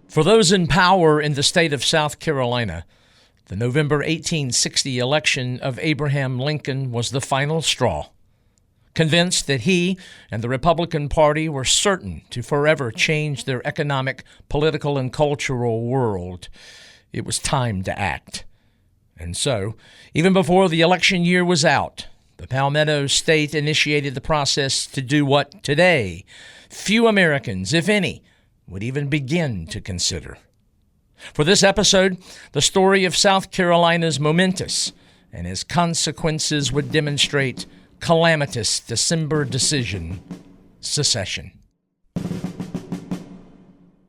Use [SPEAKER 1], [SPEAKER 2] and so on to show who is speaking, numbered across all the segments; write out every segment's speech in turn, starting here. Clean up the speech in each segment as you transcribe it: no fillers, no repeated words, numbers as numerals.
[SPEAKER 1] For those in power in the state of South Carolina, the November 1860 election of Abraham Lincoln was the final straw. Convinced that he and the Republican Party were certain to forever change their economic, political, and cultural world, it was time to act. And so, even before the election year was out, the Palmetto State initiated the process to do what today few Americans, if any, would even begin to consider. For this episode, the story of South Carolina's momentous and its consequences would demonstrate calamitous December decision, secession.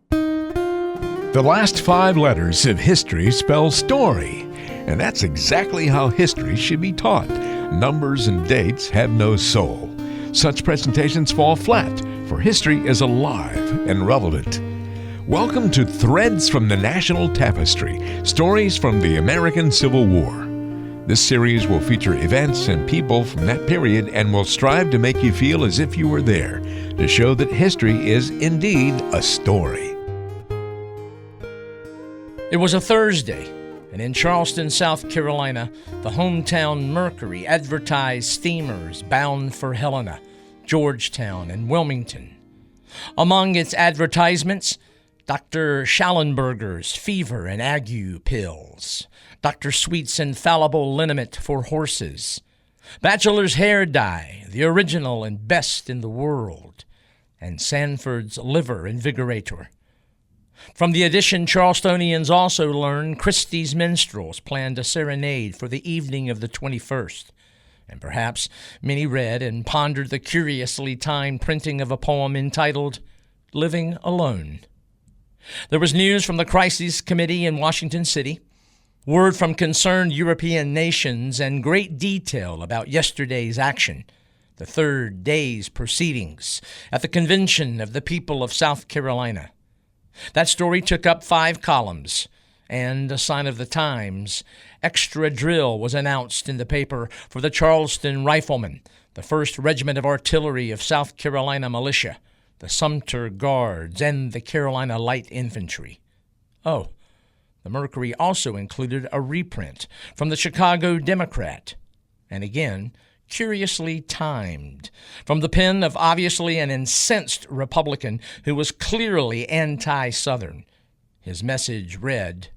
[SPEAKER 2] The last 5 letters of history spell story, and that's exactly how history should be taught. Numbers and dates have no soul. Such presentations fall flat, for history is alive and relevant. Welcome to Threads from the National Tapestry, stories from the American Civil War. This series will feature events and people from that period and will strive to make you feel as if you were there, to show that history is indeed a story.
[SPEAKER 1] It was a Thursday, and in Charleston, South Carolina, the hometown Mercury advertised steamers bound for Helena, Georgetown, and Wilmington. Among its advertisements, Dr. Schallenberger's fever and ague pills, Dr. Sweet's infallible liniment for horses, Bachelor's hair dye, the original and best in the world, and Sanford's liver invigorator. From the edition, Charlestonians also learned Christie's minstrels planned a serenade for the evening of the 21st, and perhaps many read and pondered the curiously timed printing of a poem entitled Living Alone. There was news from the Crisis Committee in Washington City, word from concerned European nations, and great detail about yesterday's action, the third day's proceedings at the Convention of the People of South Carolina. That story took up 5 columns, and a sign of the times, extra drill was announced in the paper for the Charleston Riflemen, the 1st Regiment of Artillery of South Carolina Militia, the Sumter Guards, and the Carolina Light Infantry. Oh, the Mercury also included a reprint from the Chicago Democrat, and again, curiously timed, from the pen of obviously an incensed Republican who was clearly anti-Southern. His message read,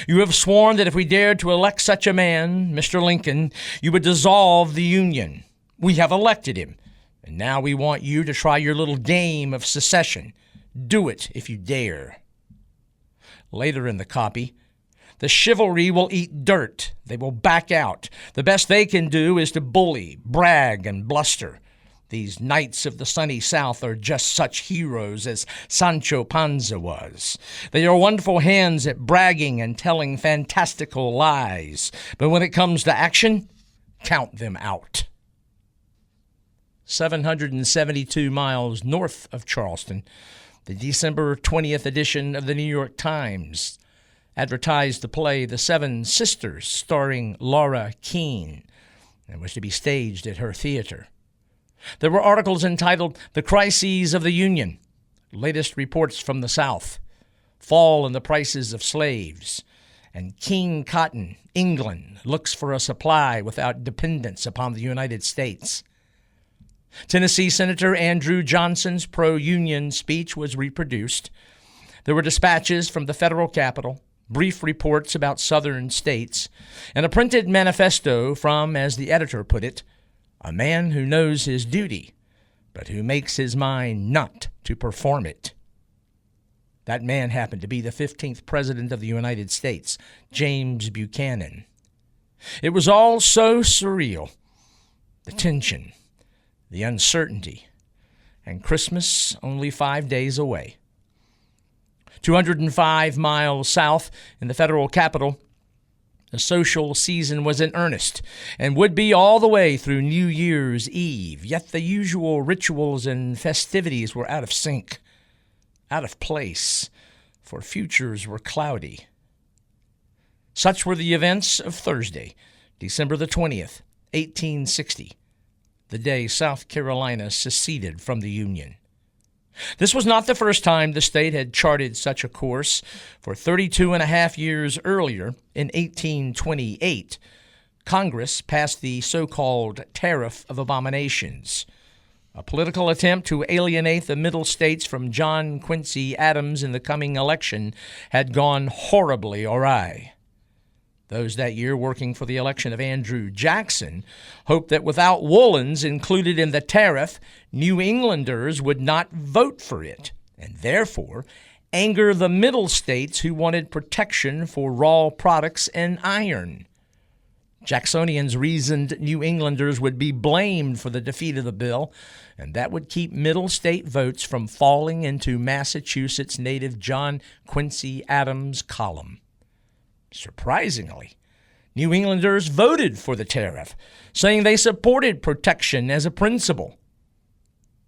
[SPEAKER 1] "You have sworn that if we dared to elect such a man, Mr. Lincoln, you would dissolve the Union. We have elected him, and now we want you to try your little game of secession. Do it if you dare." Later in the copy, "The chivalry will eat dirt. They will back out. The best they can do is to bully, brag, and bluster. These knights of the sunny South are just such heroes as Sancho Panza was. They are wonderful hands at bragging and telling fantastical lies. But when it comes to action, count them out." 772 miles north of Charleston, the December 20th edition of the New York Times advertised the play The Seven Sisters, starring Laura Keene, and was to be staged at her theater. There were articles entitled The Crises of the Union, Latest Reports from the South, Fall in the Prices of Slaves, and King Cotton, England, Looks for a Supply Without Dependence Upon the United States. Tennessee Senator Andrew Johnson's pro-union speech was reproduced. There were dispatches from the federal capital, brief reports about southern states, and a printed manifesto from, as the editor put it, a man who knows his duty, but who makes his mind not to perform it. That man happened to be the 15th President of the United States, James Buchanan. It was all so surreal. The tension, the uncertainty, and Christmas only 5 days away. 205 miles south in the federal capital, the social season was in earnest and would be all the way through New Year's Eve, yet the usual rituals and festivities were out of sync, out of place, for futures were cloudy. Such were the events of Thursday, December the 20th, 1860, the day South Carolina seceded from the Union. This was not the first time the state had charted such a course. For 32 and a half years earlier, in 1828, Congress passed the so-called Tariff of Abominations, a political attempt to alienate the Middle States from John Quincy Adams in the coming election had gone horribly awry. Those that year working for the election of Andrew Jackson hoped that without woolens included in the tariff, New Englanders would not vote for it, and therefore anger the Middle States who wanted protection for raw products and iron. Jacksonians reasoned New Englanders would be blamed for the defeat of the bill, and that would keep Middle State votes from falling into Massachusetts native John Quincy Adams' column. Surprisingly, New Englanders voted for the tariff, saying they supported protection as a principle.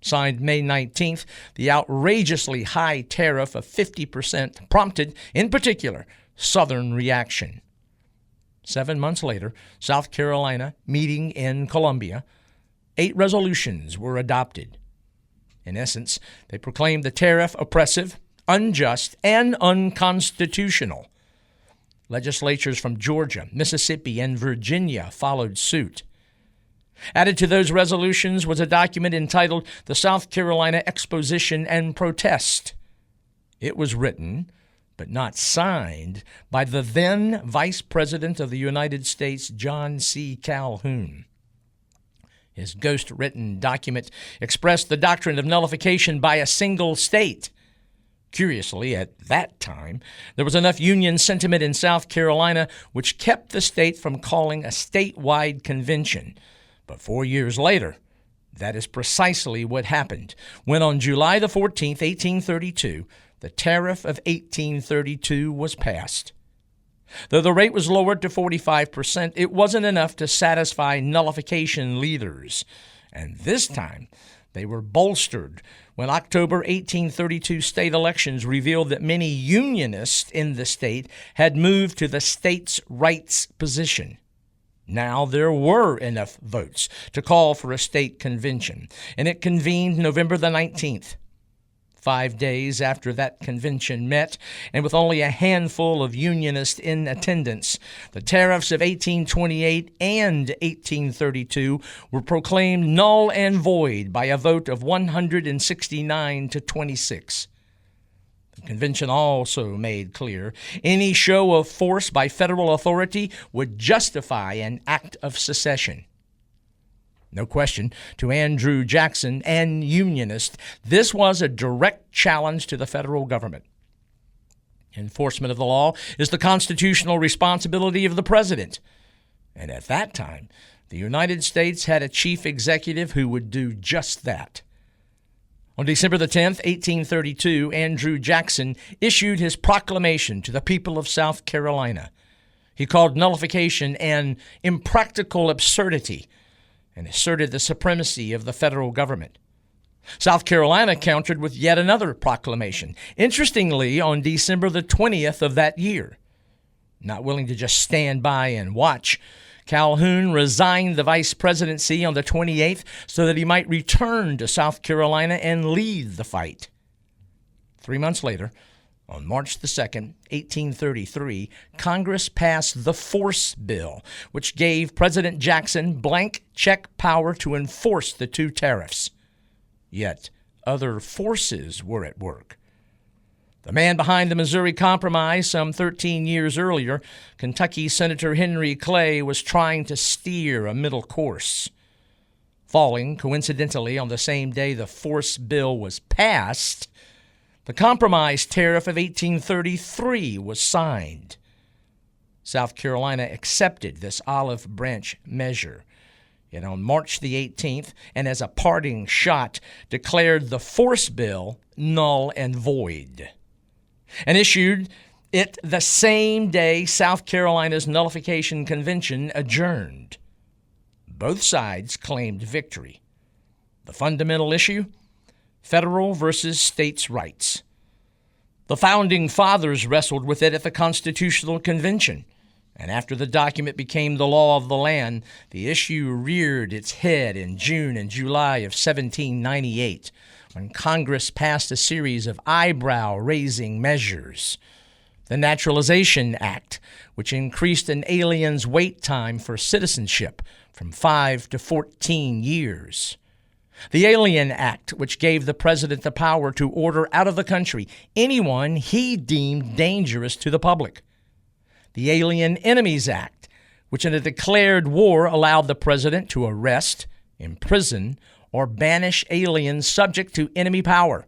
[SPEAKER 1] Signed May 19th, the outrageously high tariff of 50% prompted, in particular, Southern reaction. 7 months later, South Carolina, meeting in Columbia, 8 resolutions were adopted. In essence, they proclaimed the tariff oppressive, unjust, and unconstitutional. Legislatures from Georgia, Mississippi, and Virginia followed suit. Added to those resolutions was a document entitled the South Carolina Exposition and Protest. It was written, but not signed, by the then Vice President of the United States, John C. Calhoun. His ghost-written document expressed the doctrine of nullification by a single state. Curiously, at that time, there was enough Union sentiment in South Carolina which kept the state from calling a statewide convention. But 4 years later, that is precisely what happened when on July the 14th, 1832, the Tariff of 1832 was passed. Though the rate was lowered to 45%, it wasn't enough to satisfy nullification leaders. And this time, they were bolstered when October 1832 state elections revealed that many Unionists in the state had moved to the states' rights position. Now there were enough votes to call for a state convention, and it convened November the 19th. 5 days after that convention met, and with only a handful of Unionists in attendance, the tariffs of 1828 and 1832 were proclaimed null and void by a vote of 169 to 26. The convention also made clear any show of force by federal authority would justify an act of secession. No question, to Andrew Jackson and Unionists, this was a direct challenge to the federal government. Enforcement of the law is the constitutional responsibility of the president. And at that time, the United States had a chief executive who would do just that. On December the 10th, 1832, Andrew Jackson issued his proclamation to the people of South Carolina. He called nullification an impractical absurdity and asserted the supremacy of the federal government. South Carolina countered with yet another proclamation, interestingly on December the 20th of that year. Not willing to just stand by and watch, Calhoun resigned the vice presidency on the 28th so that he might return to South Carolina and lead the fight. 3 months later, on March the 2nd, 1833, Congress passed the Force Bill, which gave President Jackson blank check power to enforce the 2 tariffs. Yet other forces were at work. The man behind the Missouri Compromise some 13 years earlier, Kentucky Senator Henry Clay, was trying to steer a middle course. Falling, coincidentally, on the same day the Force Bill was passed, the Compromise Tariff of 1833 was signed. South Carolina accepted this olive branch measure. Yet on March the 18th, and as a parting shot, declared the Force Bill null and void, and issued it the same day South Carolina's nullification convention adjourned. Both sides claimed victory. The fundamental issue? Federal versus states' rights. The Founding Fathers wrestled with it at the Constitutional Convention, and after the document became the law of the land, the issue reared its head in June and July of 1798, when Congress passed a series of eyebrow-raising measures. The Naturalization Act, which increased an alien's wait time for citizenship from 5 to 14 years. The Alien Act, which gave the president the power to order out of the country anyone he deemed dangerous to the public. The Alien Enemies Act, which in a declared war allowed the president to arrest, imprison, or banish aliens subject to enemy power.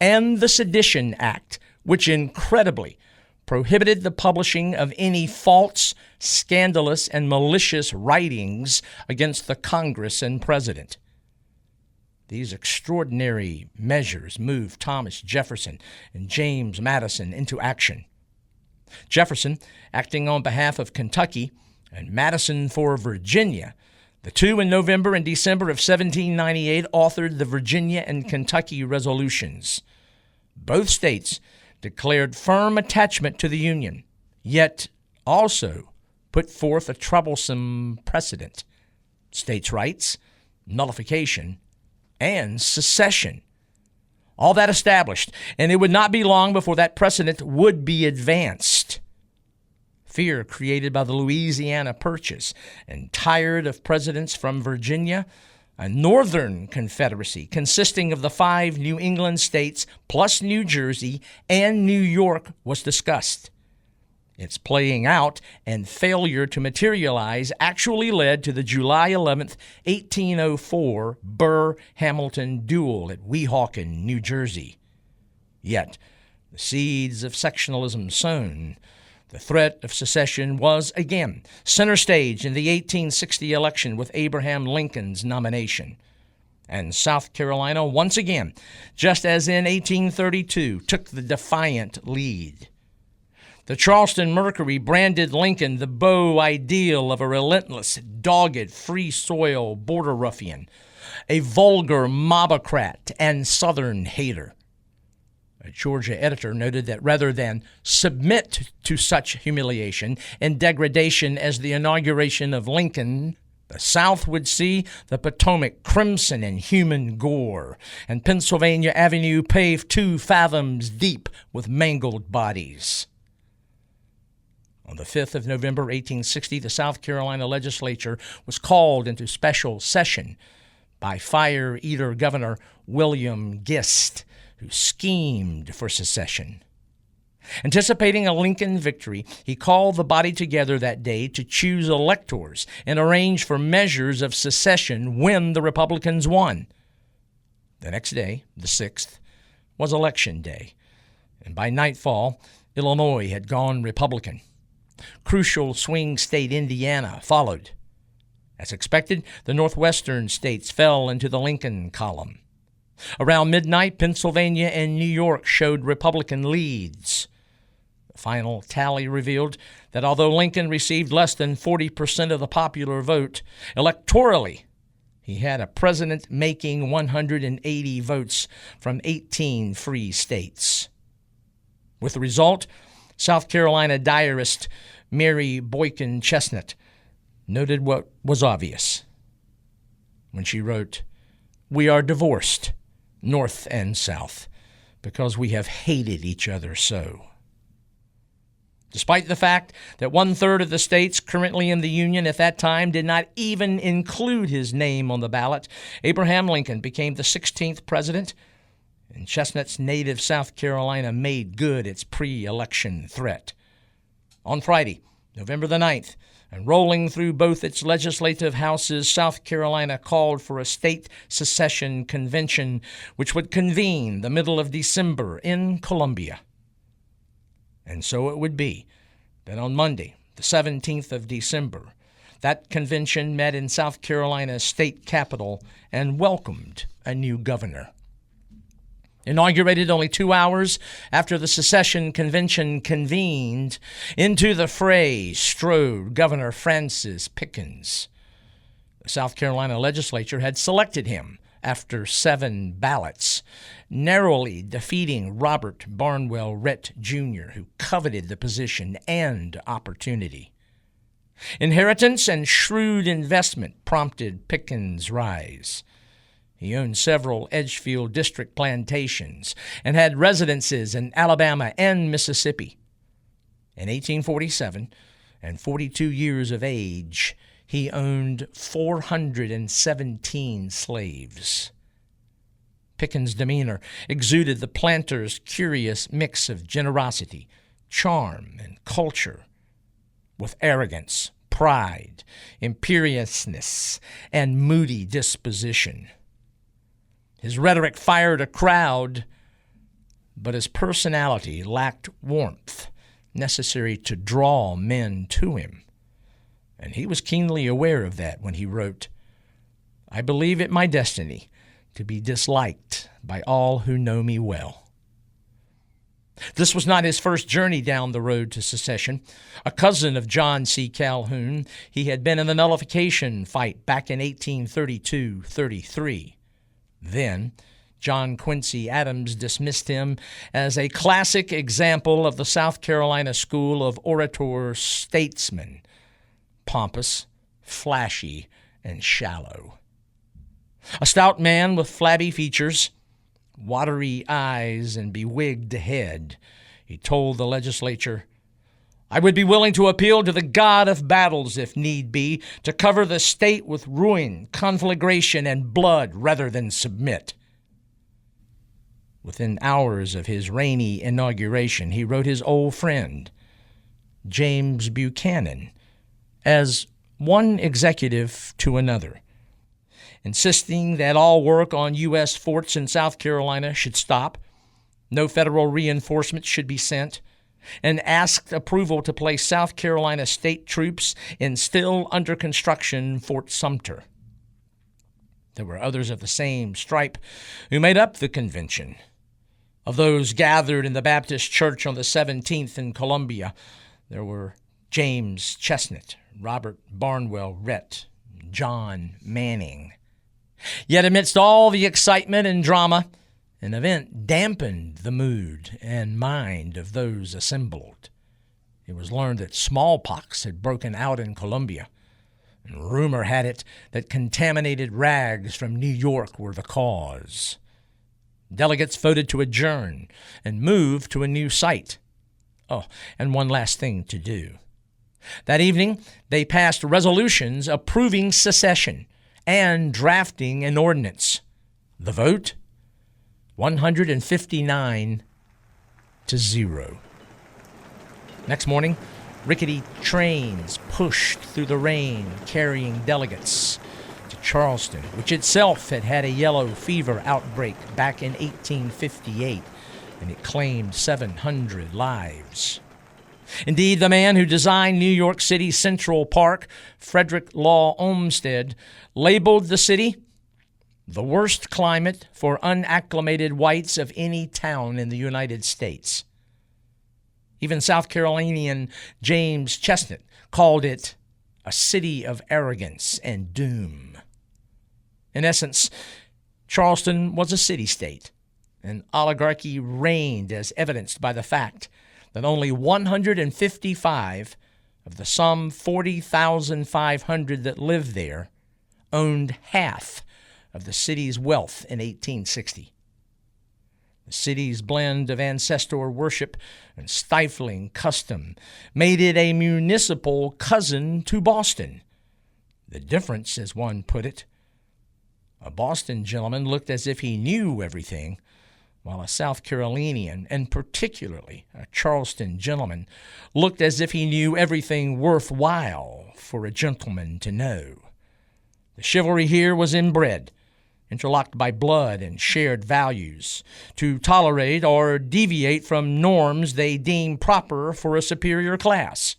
[SPEAKER 1] And the Sedition Act, which incredibly prohibited the publishing of any false, scandalous, and malicious writings against the Congress and president. These extraordinary measures moved Thomas Jefferson and James Madison into action. Jefferson, acting on behalf of Kentucky, and Madison for Virginia, the two in November and December of 1798 authored the Virginia and Kentucky resolutions. Both states declared firm attachment to the Union, yet also put forth a troublesome precedent: states' rights, nullification, and secession. All that established, and it would not be long before that precedent would be advanced. Fear created by the Louisiana Purchase, and tired of presidents from Virginia, a northern confederacy consisting of the 5 New England states plus New Jersey and New York was discussed. Its playing out and failure to materialize actually led to the July 11th, 1804 Burr-Hamilton duel at Weehawken, New Jersey. Yet, the seeds of sectionalism sown, the threat of secession was again center stage in the 1860 election with Abraham Lincoln's nomination. And South Carolina once again, just as in 1832, took the defiant lead. The Charleston Mercury branded Lincoln the beau ideal of a relentless, dogged, free soil border ruffian, a vulgar mobocrat and Southern hater. A Georgia editor noted that rather than submit to such humiliation and degradation as the inauguration of Lincoln, the South would see the Potomac crimson in human gore, and Pennsylvania Avenue paved 2 fathoms deep with mangled bodies. On the 5th of November, 1860, the South Carolina legislature was called into special session by fire-eater Governor William Gist, who schemed for secession. Anticipating a Lincoln victory, he called the body together that day to choose electors and arrange for measures of secession when the Republicans won. The next day, the 6th, was Election Day, and by nightfall, Illinois had gone Republican. Crucial swing state Indiana followed. As expected, the northwestern states fell into the Lincoln column. Around midnight, Pennsylvania and New York showed Republican leads. The final tally revealed that although Lincoln received less than 40% of the popular vote, electorally, he had a president making 180 votes from 18 free states. With the result, South Carolina diarist Mary Boykin Chestnut noted what was obvious when she wrote, "We are divorced, North and South, because we have hated each other so." Despite the fact that 1/3 of the states currently in the Union at that time did not even include his name on the ballot, Abraham Lincoln became the 16th president, and Chestnut's native South Carolina made good its pre-election threat. On Friday, November the 9th, and rolling through both its legislative houses, South Carolina called for a state secession convention, which would convene the middle of December in Columbia. And so it would be that on Monday, the 17th of December, that convention met in South Carolina's state capital and welcomed a new governor. Inaugurated only 2 hours after the secession convention convened, into the fray strode Governor Francis Pickens. The South Carolina legislature had selected him after 7 ballots, narrowly defeating Robert Barnwell Rhett, Jr., who coveted the position and opportunity. Inheritance and shrewd investment prompted Pickens' rise. He owned several Edgefield District plantations and had residences in Alabama and Mississippi. In 1847, and 42 years of age, he owned 417 slaves. Pickens' demeanor exuded the planter's curious mix of generosity, charm, and culture, with arrogance, pride, imperiousness, and moody disposition. His rhetoric fired a crowd, but his personality lacked warmth necessary to draw men to him. And he was keenly aware of that when he wrote, "I believe it my destiny to be disliked by all who know me well." This was not his first journey down the road to secession. A cousin of John C. Calhoun, he had been in the nullification fight back in 1832-33. Then, John Quincy Adams dismissed him as a classic example of the South Carolina school of orator-statesman, pompous, flashy, and shallow. A stout man with flabby features, watery eyes, and bewigged head, he told the legislature, "I would be willing to appeal to the God of battles, if need be, to cover the state with ruin, conflagration, and blood rather than submit." Within hours of his rainy inauguration, he wrote his old friend, James Buchanan, as one executive to another, insisting that all work on U.S. forts in South Carolina should stop, no federal reinforcements should be sent, and asked approval to place South Carolina state troops in still under construction Fort Sumter. There were others of the same stripe who made up the convention. Of those gathered in the Baptist Church on the 17th in Columbia, there were James Chestnut, Robert Barnwell Rhett, John Manning. Yet amidst all the excitement and drama, an event dampened the mood and mind of those assembled. It was learned that smallpox had broken out in Columbia, and rumor had it that contaminated rags from New York were the cause. Delegates voted to adjourn and move to a new site. Oh, and one last thing to do. That evening, they passed resolutions approving secession and drafting an ordinance. The vote? 159-0. Next morning, rickety trains pushed through the rain carrying delegates to Charleston, which itself had had a yellow fever outbreak back in 1858, and it claimed 700 lives. Indeed, the man who designed New York City's Central Park, Frederick Law Olmsted, labeled the city the worst climate for unacclimated whites of any town in the United States. Even South Carolinian James Chestnut called it a city of arrogance and doom. In essence, Charleston was a city-state, and oligarchy reigned, as evidenced by the fact that only 155 of the some 40,500 that lived there owned half of the city's wealth in 1860. The city's blend of ancestor worship and stifling custom made it a municipal cousin to Boston. The difference, as one put it, a Boston gentleman looked as if he knew everything, while a South Carolinian, and particularly a Charleston gentleman, looked as if he knew everything worthwhile for a gentleman to know. The chivalry here was inbred, interlocked by blood and shared values, to tolerate or deviate from norms they deem proper for a superior class.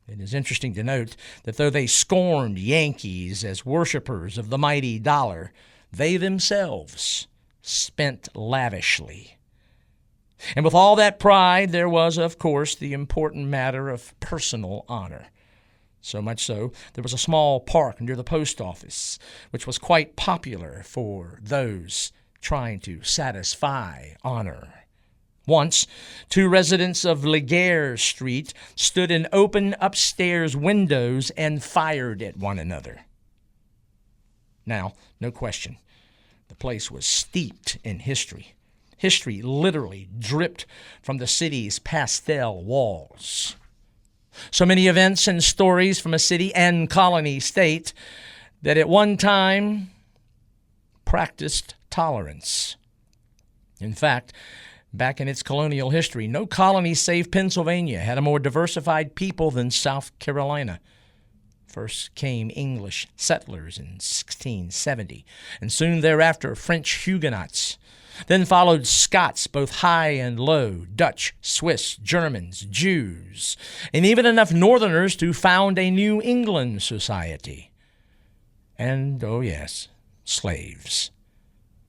[SPEAKER 1] It is interesting to note that though they scorned Yankees as worshipers of the mighty dollar, they themselves spent lavishly. And with all that pride, there was, of course, the important matter of personal honor. So much so, there was a small park near the post office, which was quite popular for those trying to satisfy honor. Once, two residents of Laguerre Street stood in open upstairs windows and fired at one another. Now, no question, The place was steeped in history. History literally dripped from the city's pastel walls. So many events and stories from a city and colony state that at one time practiced tolerance. In fact, back in its colonial history, no colony save Pennsylvania had a more diversified people than South Carolina. First came English settlers in 1670, and soon thereafter French Huguenots. Then followed Scots, both high and low, Dutch, Swiss, Germans, Jews, and even enough Northerners to found a New England society. And, oh yes, slaves.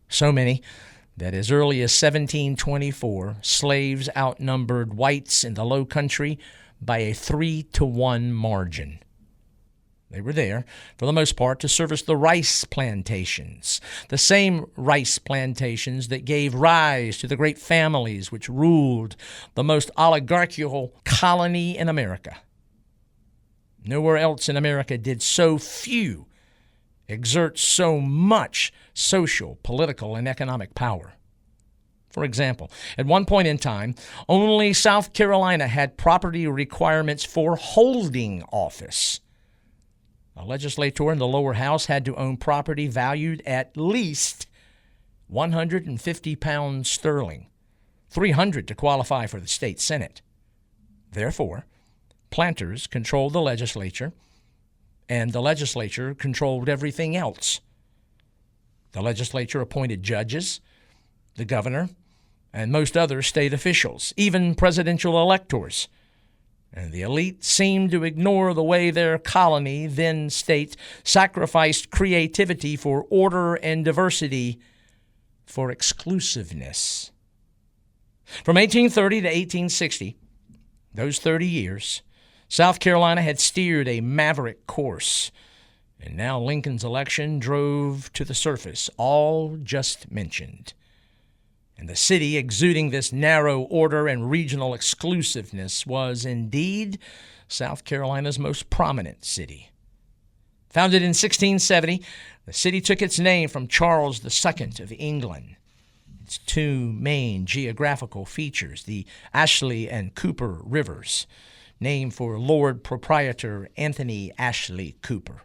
[SPEAKER 1] So many that as early as 1724, slaves outnumbered whites in the Low Country by a 3-to-1 margin. They were there, for the most part, to service the rice plantations, the same rice plantations that gave rise to the great families which ruled the most oligarchical colony in America. Nowhere else in America did so few exert so much social, political, and economic power. For example, at one point in time, only South Carolina had property requirements for holding office. A legislator in the lower house had to own property valued at least 150 pounds sterling, 300 to qualify for the state senate. Therefore, planters controlled the legislature, and the legislature controlled everything else. The legislature appointed judges, the governor, and most other state officials, even presidential electors. And the elite seemed to ignore the way their colony, then state, sacrificed creativity for order and diversity for exclusiveness. From 1830 to 1860, those 30 years, South Carolina had steered a maverick course, and now Lincoln's election drove to the surface all just mentioned. And the city exuding this narrow order and regional exclusiveness was indeed South Carolina's most prominent city. Founded in 1670, the city took its name from Charles II of England. Its two main geographical features, the Ashley and Cooper Rivers, named for Lord Proprietor Anthony Ashley Cooper.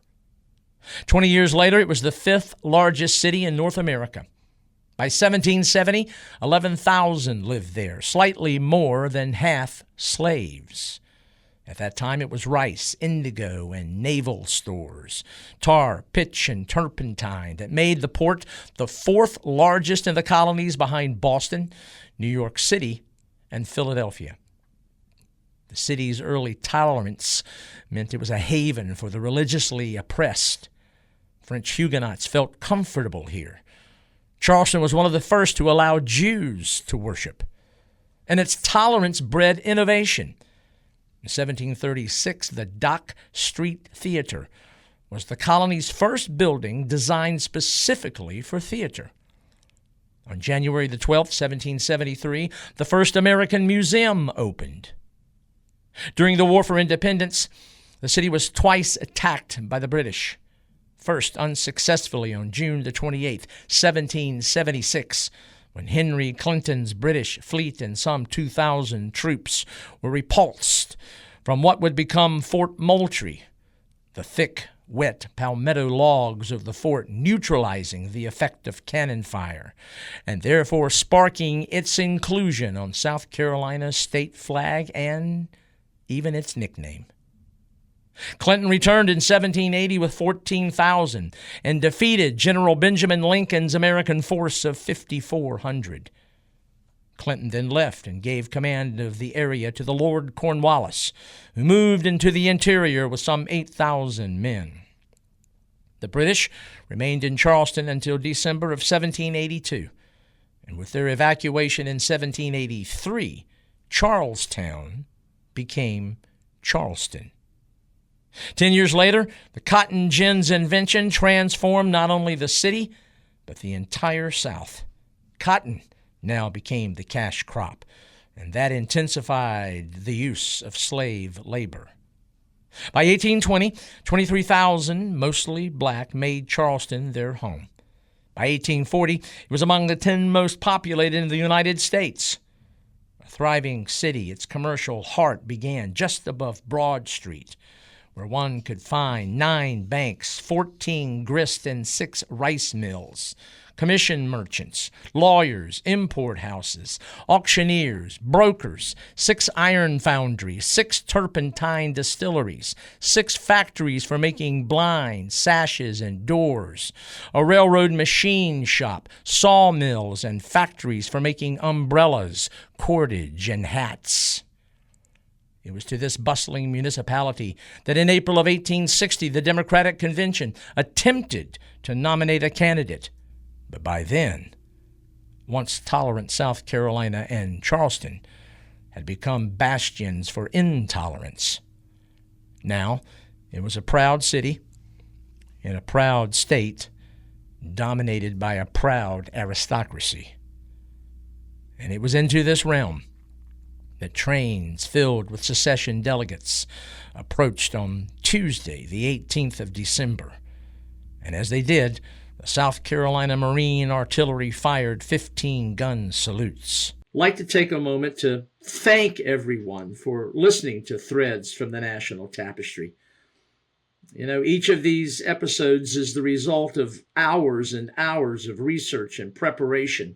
[SPEAKER 1] 20 years later, it was the fifth largest city in North America. By 1770, 11,000 lived there, slightly more than half slaves. At that time, it was rice, indigo, and naval stores, tar, pitch, and turpentine that made the port the fourth largest in the colonies behind Boston, New York City, and Philadelphia. The city's early tolerance meant it was a haven for the religiously oppressed. French Huguenots felt comfortable here. Charleston was one of the first to allow Jews to worship, and its tolerance bred innovation. In 1736, the Dock Street Theater was the colony's first building designed specifically for theater. On January the 12th, 1773, the first American Museum opened. During the War for Independence, the city was twice attacked by the British. First, unsuccessfully on June the 28th, 1776, when Henry Clinton's British fleet and some 2,000 troops were repulsed from what would become Fort Moultrie, the thick, wet palmetto logs of the fort neutralizing the effect of cannon fire, and therefore sparking its inclusion on South Carolina's state flag and even its nickname. Clinton returned in 1780 with 14,000 and defeated General Benjamin Lincoln's American force of 5,400. Clinton then left and gave command of the area to the Lord Cornwallis, who moved into the interior with some 8,000 men. The British remained in Charleston until December of 1782, and with their evacuation in 1783, Charlestown became Charleston. 10 years later, the cotton gin's invention transformed not only the city, but the entire South. Cotton now became the cash crop, and that intensified the use of slave labor. By 1820, 23,000, mostly black, made Charleston their home. By 1840, it was among the 10 most populated in the United States. A thriving city, its commercial heart began just above Broad Street, where one could find 9 banks, 14 grist and 6 rice mills, commission merchants, lawyers, import houses, auctioneers, brokers, 6 iron foundries, 6 turpentine distilleries, 6 factories for making blinds, sashes, and doors, a railroad machine shop, sawmills, and factories for making umbrellas, cordage, and hats. It was to this bustling municipality that in April of 1860 the Democratic Convention attempted to nominate a candidate. But by then, once tolerant South Carolina and Charleston had become bastions for intolerance. Now, it was a proud city in a proud state dominated by a proud aristocracy. And it was into this realm that trains filled with secession delegates approached on Tuesday, the 18th of December. And as they did, the South Carolina Marine Artillery fired 15-gun salutes. I'd like to take a moment to thank everyone for listening to Threads from the National Tapestry. You know, each of these episodes is the result of hours and hours of research and preparation,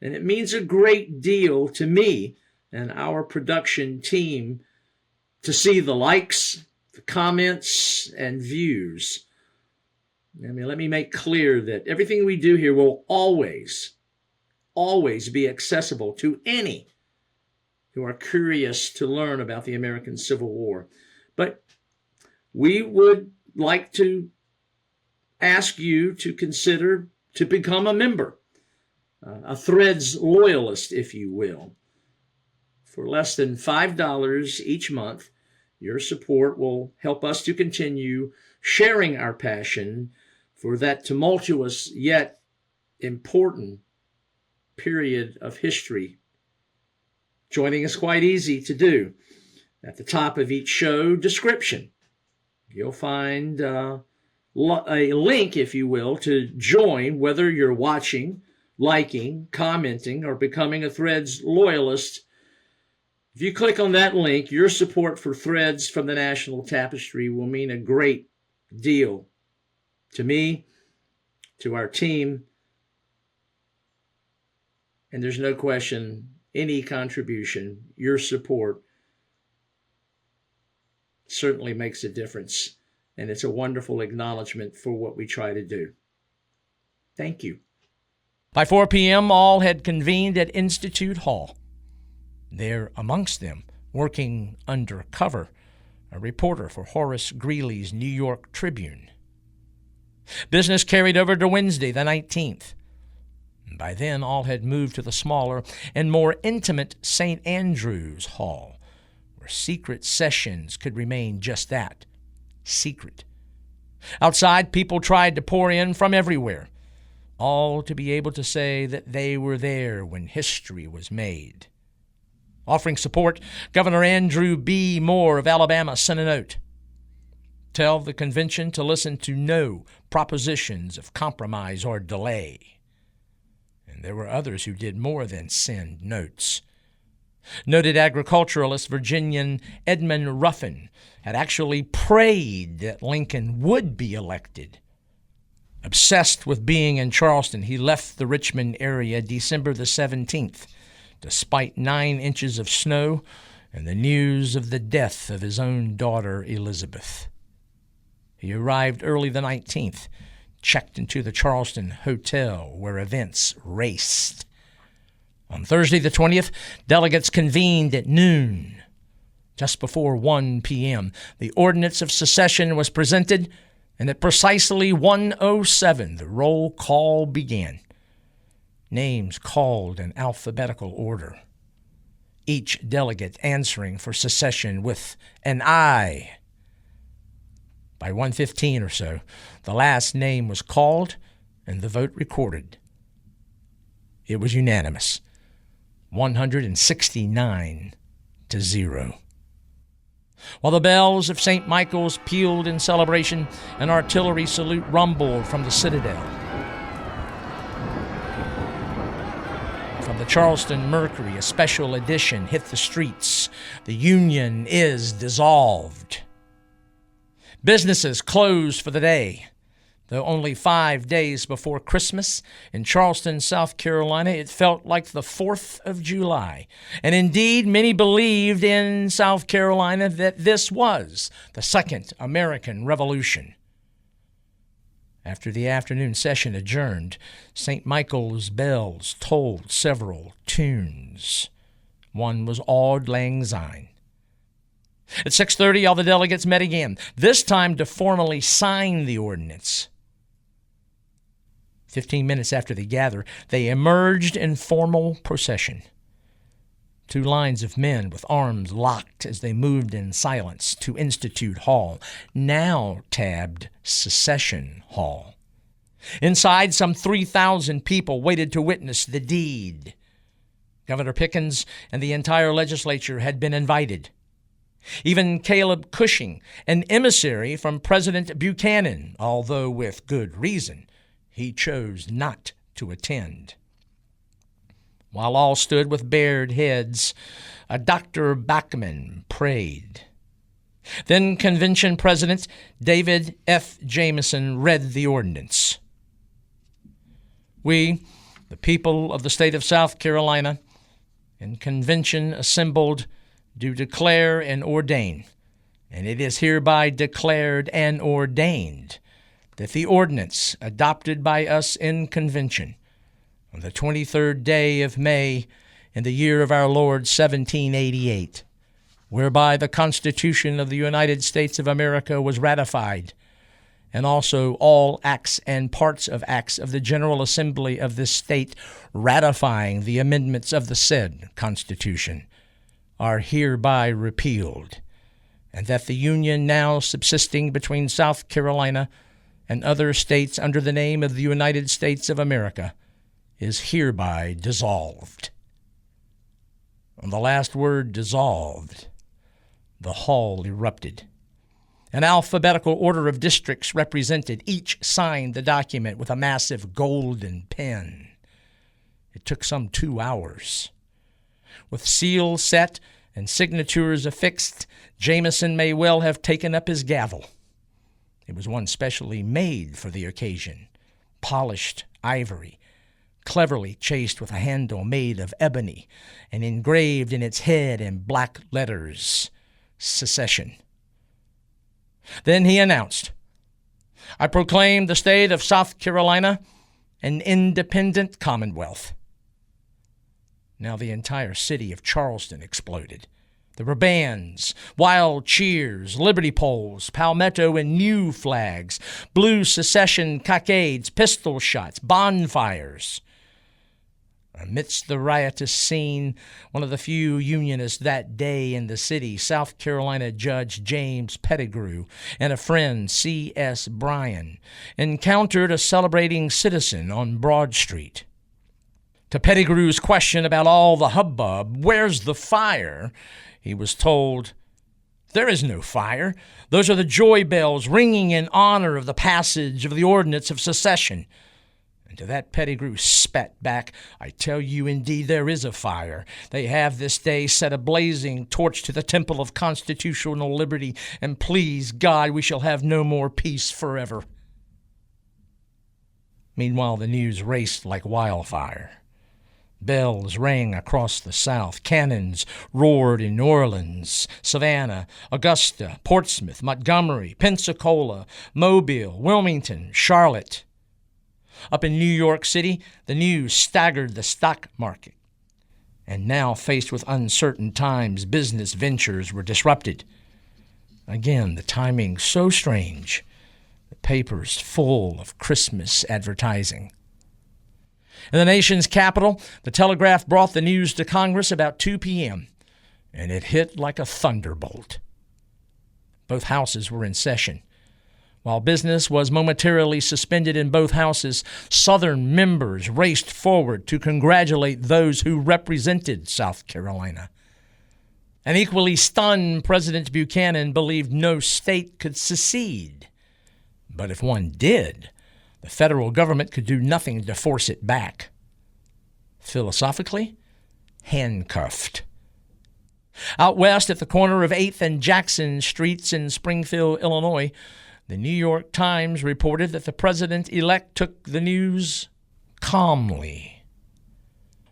[SPEAKER 1] and it means a great deal to me and our production team to see the likes, the comments, and views. Let me make clear that everything we do here will always be accessible to any who are curious to learn about the American Civil War. But we would like to ask you to consider to become a member, a Threads loyalist, if you will. For less than $5 each month, your support will help us to continue sharing our passion for that tumultuous yet important period of history. Joining is quite easy to do. At the top of each show description, you'll find a link, if you will, to join, whether you're watching, liking, commenting, or becoming a Threads loyalist. If you click on that link, your support for Threads from the National Tapestry will mean a great deal to me, to our team, and there's no question any contribution, your support, certainly makes a difference, and it's a wonderful acknowledgement for what we try to do. Thank you. By 4 p.m., all had convened at Institute Hall. There amongst them, working under cover, a reporter for Horace Greeley's New York Tribune. Business carried over to Wednesday, the 19th. By then, all had moved to the smaller and more intimate St. Andrew's Hall, where secret sessions could remain just that, secret. Outside, people tried to pour in from everywhere, all to be able to say that they were there when history was made. Offering support, Governor Andrew B. Moore of Alabama sent a note. Tell the convention to listen to no propositions of compromise or delay. And there were others who did more than send notes. Noted agriculturalist Virginian Edmund Ruffin had actually prayed that Lincoln would be elected. Obsessed with being in Charleston, he left the Richmond area December the 17th, despite 9 inches of snow and the news of the death of his own daughter Elizabeth. He arrived early the 19th, checked into the Charleston Hotel where events raced. On Thursday the 20th, delegates convened at noon. Just before 1 p.m., the ordinance of secession was presented, and at precisely 1:07, the roll call began. Names called in alphabetical order. Each delegate answering for secession with an aye. By 1:15 or so, the last name was called and the vote recorded. It was unanimous, 169-0. While the bells of St. Michael's pealed in celebration, an artillery salute rumbled from the citadel. The Charleston Mercury, a special edition, hit the streets. The Union is dissolved. Businesses closed for the day. Though only 5 days before Christmas, in Charleston, South Carolina, it felt like the 4th of July. And indeed, many believed in South Carolina that this was the Second American Revolution. After the afternoon session adjourned, St. Michael's bells tolled several tunes. One was Auld Lang Syne. At 6:30, all the delegates met again, this time to formally sign the ordinance. 15 minutes after they gathered, they emerged in formal procession. 2 lines of men with arms locked as they moved in silence to Institute Hall, now tabbed Secession Hall. Inside, some 3,000 people waited to witness the deed. Governor Pickens and the entire legislature had been invited. Even Caleb Cushing, an emissary from President Buchanan, although with good reason, he chose not to attend. While all stood with bared heads, a Dr. Bachman prayed. Then Convention President David F. Jameson read the ordinance. We, the people of the state of South Carolina, in convention assembled, do declare and ordain, and it is hereby declared and ordained that the ordinance adopted by us in convention on the 23rd day of May in the year of our Lord 1788, whereby the Constitution of the United States of America was ratified, and also all acts and parts of acts of the General Assembly of this state ratifying the amendments of the said Constitution, are hereby repealed, and that the union now subsisting between South Carolina and other states under the name of the United States of America is hereby dissolved. On the last word, dissolved, the hall erupted. An alphabetical order of districts represented. Each signed the document with a massive golden pen. It took some 2 hours. With seals set and signatures affixed, Jameson may well have taken up his gavel. It was one specially made for the occasion, polished ivory, cleverly chased with a handle made of ebony, and engraved in its head in black letters, Secession. Then he announced, I proclaim the state of South Carolina an independent commonwealth. Now the entire city of Charleston exploded. There were bands, wild cheers, liberty poles, palmetto and new flags, blue secession cockades, pistol shots, bonfires. Amidst the riotous scene, one of the few Unionists that day in the city, South Carolina Judge James Petigru and a friend, C.S. Bryan, encountered a celebrating citizen on Broad Street. To Petigru's question about all the hubbub, where's the fire? He was told, there is no fire. Those are the joy bells ringing in honor of the passage of the ordinance of secession. And to that Petigru spat back, I tell you, indeed, there is a fire. They have this day set a blazing torch to the temple of constitutional liberty, and please God, we shall have no more peace forever. Meanwhile, the news raced like wildfire. Bells rang across the South. Cannons roared in New Orleans, Savannah, Augusta, Portsmouth, Montgomery, Pensacola, Mobile, Wilmington, Charlotte. Up in New York City, the news staggered the stock market. And now, faced with uncertain times, business ventures were disrupted. Again, the timing so strange, the papers full of Christmas advertising. In the nation's capital, the telegraph brought the news to Congress about 2 p.m., and it hit like a thunderbolt. Both houses were in session. While business was momentarily suspended in both houses, Southern members raced forward to congratulate those who represented South Carolina. An equally stunned President Buchanan believed no state could secede. But if one did, the federal government could do nothing to force it back. Philosophically, handcuffed. Out west at the corner of 8th and Jackson Streets in Springfield, Illinois, the New York Times reported that the president-elect took the news calmly.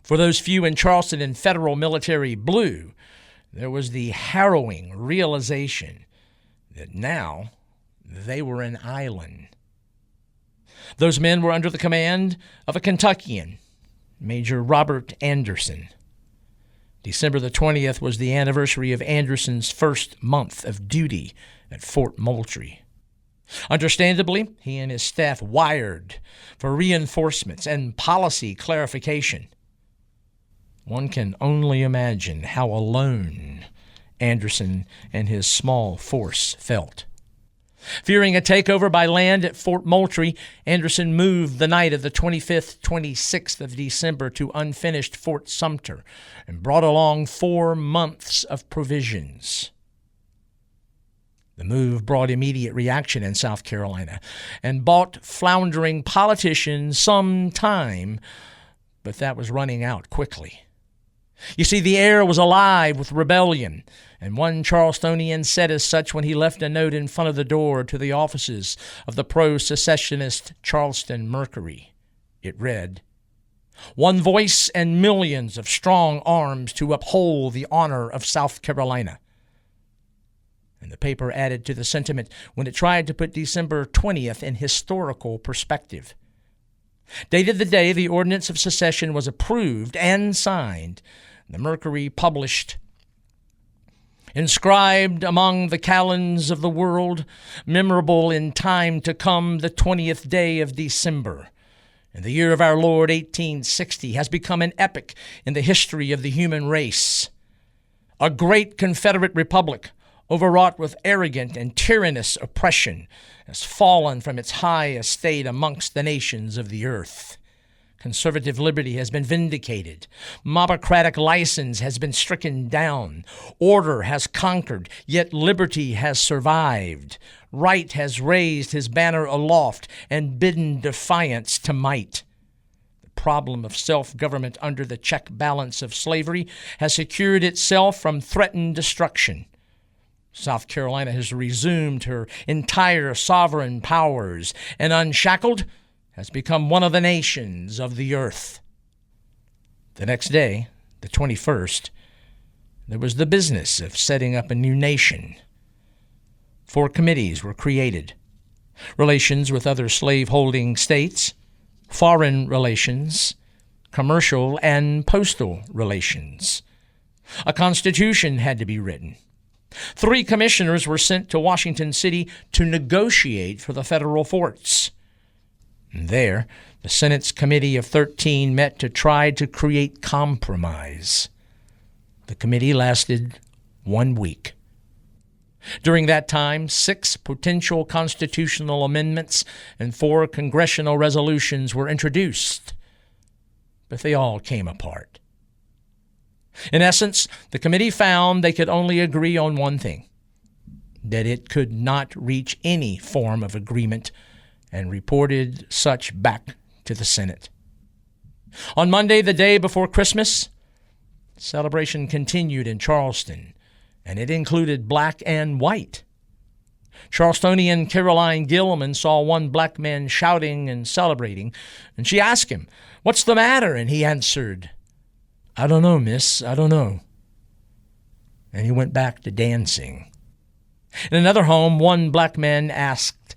[SPEAKER 1] For those few in Charleston in federal military blue, there was the harrowing realization that now they were an island. Those men were under the command of a Kentuckian, Major Robert Anderson. December the 20th was the anniversary of Anderson's first month of duty at Fort Moultrie. Understandably, he and his staff wired for reinforcements and policy clarification. One can only imagine how alone Anderson and his small force felt. Fearing a takeover by land at Fort Moultrie, Anderson moved the night of the 25th, 26th of December to unfinished Fort Sumter and brought along 4 months of provisions. The move brought immediate reaction in South Carolina and bought floundering politicians some time, but that was running out quickly. You see, the air was alive with rebellion, and one Charlestonian said as such when he left a note in front of the door to the offices of the pro-secessionist Charleston Mercury. It read, "One voice and millions of strong arms to uphold the honor of South Carolina." And the paper added to the sentiment when it tried to put December 20th in historical perspective. Dated the day the ordinance of secession was approved and signed, the Mercury published, "Inscribed among the calends of the world, memorable in time to come, the 20th day of December, in the year of our Lord 1860, has become an epoch in the history of the human race. A great Confederate republic, overwrought with arrogant and tyrannous oppression, has fallen from its high estate amongst the nations of the earth. Conservative liberty has been vindicated. Mobocratic license has been stricken down. Order has conquered, yet liberty has survived. Right has raised his banner aloft and bidden defiance to might. The problem of self-government under the check balance of slavery has secured itself from threatened destruction. South Carolina has resumed her entire sovereign powers and, unshackled, has become one of the nations of the earth." The next day, the 21st, there was the business of setting up a new nation. 4 committees were created: relations with other slave-holding states, foreign relations, commercial and postal relations. A constitution had to be written. 3 commissioners were sent to Washington City to negotiate for the federal forts. And there, the Senate's Committee of 13 met to try to create compromise. The committee lasted 1 week. During that time, 6 potential constitutional amendments and 4 congressional resolutions were introduced, but they all came apart. In essence, the committee found they could only agree on one thing: that it could not reach any form of agreement, and reported such back to the Senate. On Monday, the day before Christmas, celebration continued in Charleston, and it included black and white. Charlestonian Caroline Gilman saw one black man shouting and celebrating, and she asked him, "What's the matter?" And he answered, "I don't know, miss, I don't know." And he went back to dancing. In another home, one black man asked,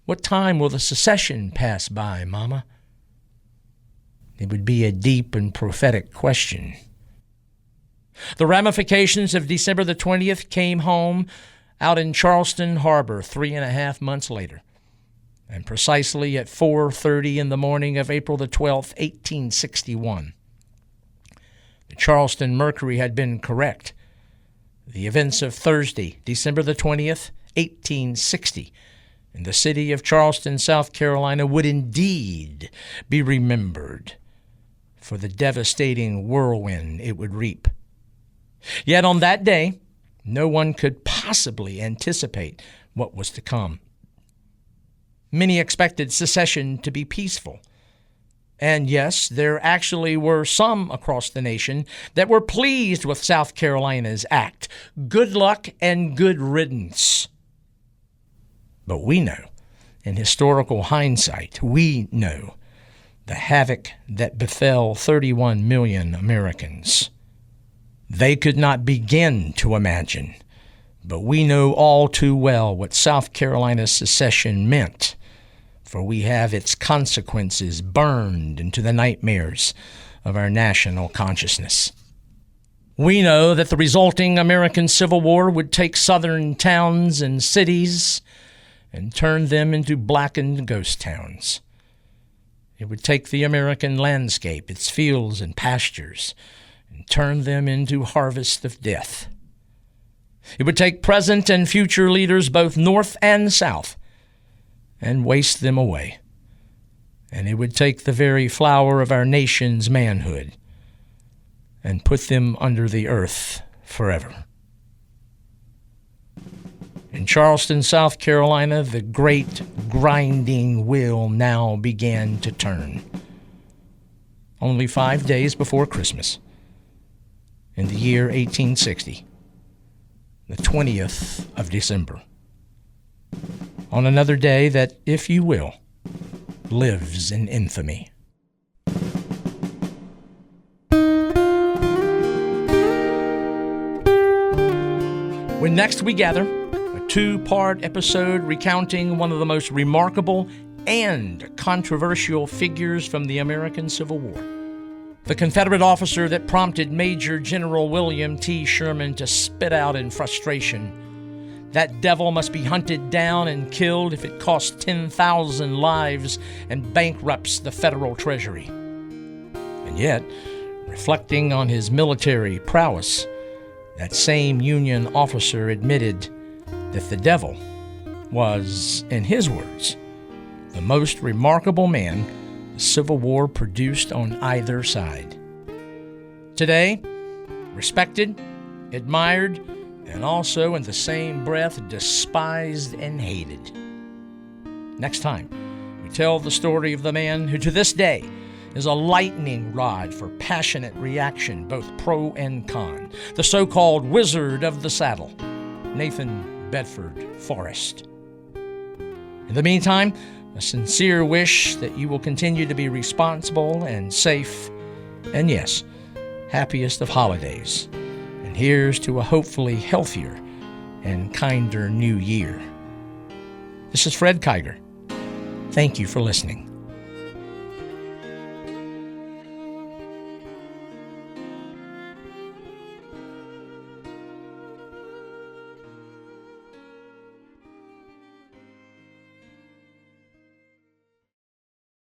[SPEAKER 1] "What time will the secession pass by, Mama?" It would be a deep and prophetic question. The ramifications of December the 20th came home out in Charleston Harbor 3.5 months later, and precisely at 4:30 in the morning of April the 12th, 1861. The Charleston Mercury had been correct. The events of Thursday, December the 20th, 1860, in the city of Charleston, South Carolina, would indeed be remembered for the devastating whirlwind it would reap. Yet on that day, no one could possibly anticipate what was to come. Many expected secession to be peaceful. And yes, there actually were some across the nation that were pleased with South Carolina's act. Good luck and good riddance. But we know, in historical hindsight, we know the havoc that befell 31 million Americans. They could not begin to imagine, but we know all too well what South Carolina's secession meant, for we have its consequences burned into the nightmares of our national consciousness. We know that the resulting American Civil War would take southern towns and cities and turn them into blackened ghost towns. It would take the American landscape, its fields and pastures, and turn them into harvests of death. It would take present and future leaders, both North and South, and waste them away. And it would take the very flower of our nation's manhood and put them under the earth forever. In Charleston, South Carolina, the great grinding wheel now began to turn. Only 5 days before Christmas, in the year 1860, the 20th of December, on another day that, if you will, lives in infamy. When next we gather, a two-part episode recounting one of the most remarkable and controversial figures from the American Civil War. The Confederate officer that prompted Major General William T. Sherman to spit out in frustration, "That devil must be hunted down and killed if it costs 10,000 lives and bankrupts the federal treasury." And yet, reflecting on his military prowess, that same Union officer admitted that the devil was, in his words, the most remarkable man the Civil War produced on either side. Today, respected, admired, and also in the same breath despised and hated. Next time, we tell the story of the man who to this day is a lightning rod for passionate reaction, both pro and con, the so-called Wizard of the Saddle, Nathan Bedford Forrest. In the meantime, a sincere wish that you will continue to be responsible and safe, and yes, happiest of holidays. And here's to a hopefully healthier and kinder new year. This is Fred Kiger. Thank you for listening.